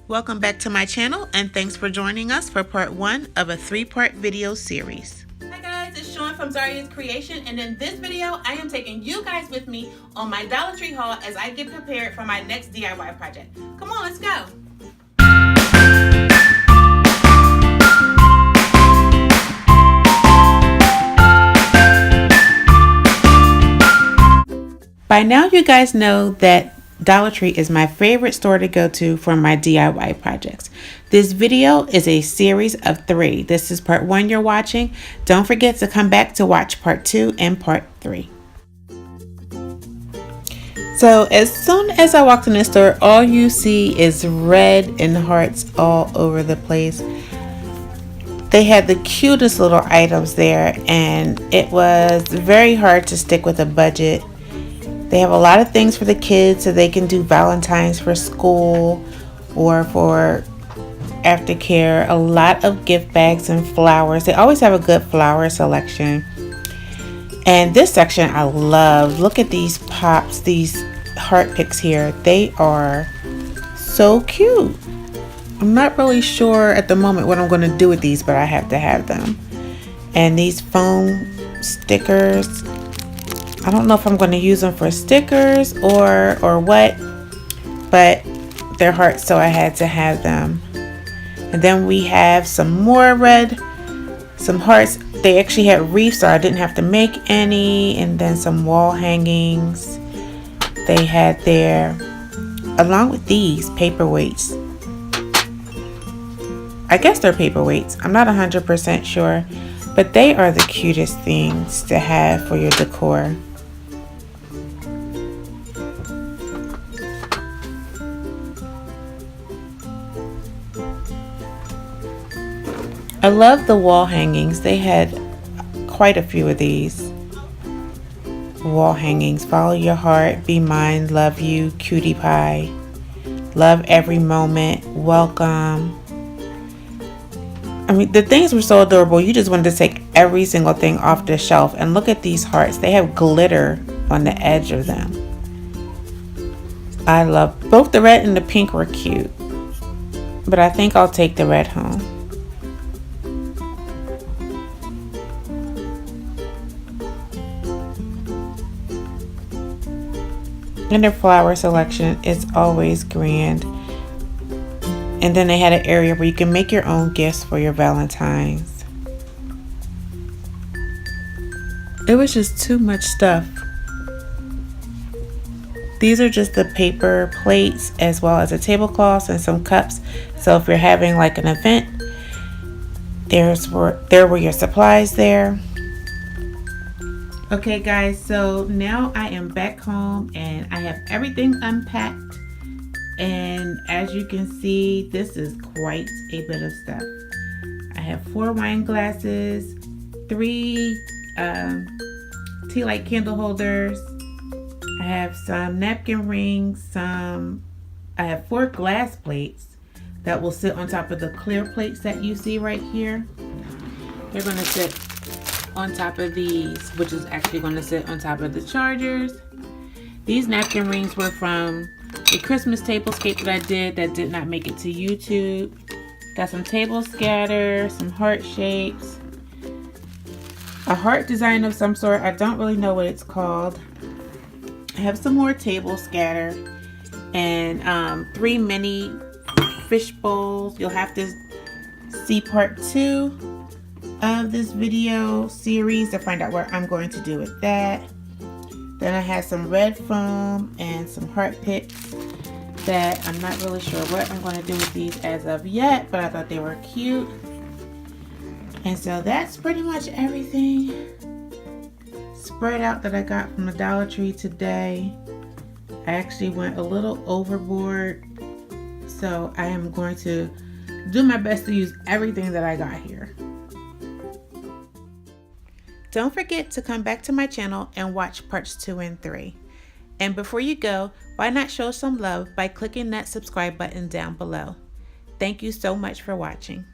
Welcome back to my channel, and thanks for joining us for part 1 of a 3-part video series. Hi guys, it's Sean from Zariah's Creation, and in this video I am taking you guys with me on my Dollar Tree haul as I get prepared for my next DIY project. Come on, let's go! By now you guys know that Dollar Tree is my favorite store to go to for my DIY projects. This video is a series of 3. This is part 1 you're watching. Don't forget to come back to watch part 2 and part 3. So as soon as I walked in the store, all you see is red and hearts all over the place. They had the cutest little items there, and it was very hard to stick with a budget. They have a lot of things for the kids, so they can do Valentines for school or for aftercare. A lot of gift bags and flowers. They always have a good flower selection. And this section I love. Look at these pops, these heart picks here. They are so cute. I'm not really sure at the moment what I'm going to do with these, but I have to have them. And these foam stickers. I don't know if I'm going to use them for stickers or what, but they're hearts, so I had to have them. And then we have some more red, some hearts. They actually had wreaths, so I didn't have to make any. And then some wall hangings they had there, along with these paperweights. I guess they're paperweights. I'm not 100% sure, but they are the cutest things to have for your decor. I love the wall hangings. They had quite a few of these wall hangings. Follow your heart, be mine, love you, cutie pie, love every moment, welcome. I mean, the things were so adorable. You just wanted to take every single thing off the shelf. And look at these hearts. They have glitter on the edge of them. I love both the red and the pink were cute, but I think I'll take the red home. And their flower selection is always grand. And then they had an area where you can make your own gifts for your Valentines. It was just too much stuff. These are just the paper plates as well as the tablecloths and some cups. So if you're having like an event, there were your supplies there. Okay guys, so now I am back home and I have everything unpacked, and as you can see, this is quite a bit of stuff. I have 4 wine glasses, 3 tea light candle holders, I have some napkin rings, I have 4 glass plates that will sit on top of the clear plates that you see right here. They're going to sit on top of these, which is actually going to sit on top of the chargers. These napkin rings were from a Christmas tablescape that I did not make it to YouTube. Got some table scatter, some heart shapes, a heart design of some sort. I don't really know what it's called. I have some more table scatter and 3 mini fish bowls. You'll have to see part 2 of this video series to find out what I'm going to do with that. Then I have some red foam and some heart picks that I'm not really sure what I'm going to do with these as of yet, but I thought they were cute. And so that's pretty much everything spread out that I got from the Dollar Tree today. I actually went a little overboard, so I am going to do my best to use everything that I got here. Don't forget to come back to my channel and watch parts 2 and 3. And before you go, why not show some love by clicking that subscribe button down below. Thank you so much for watching.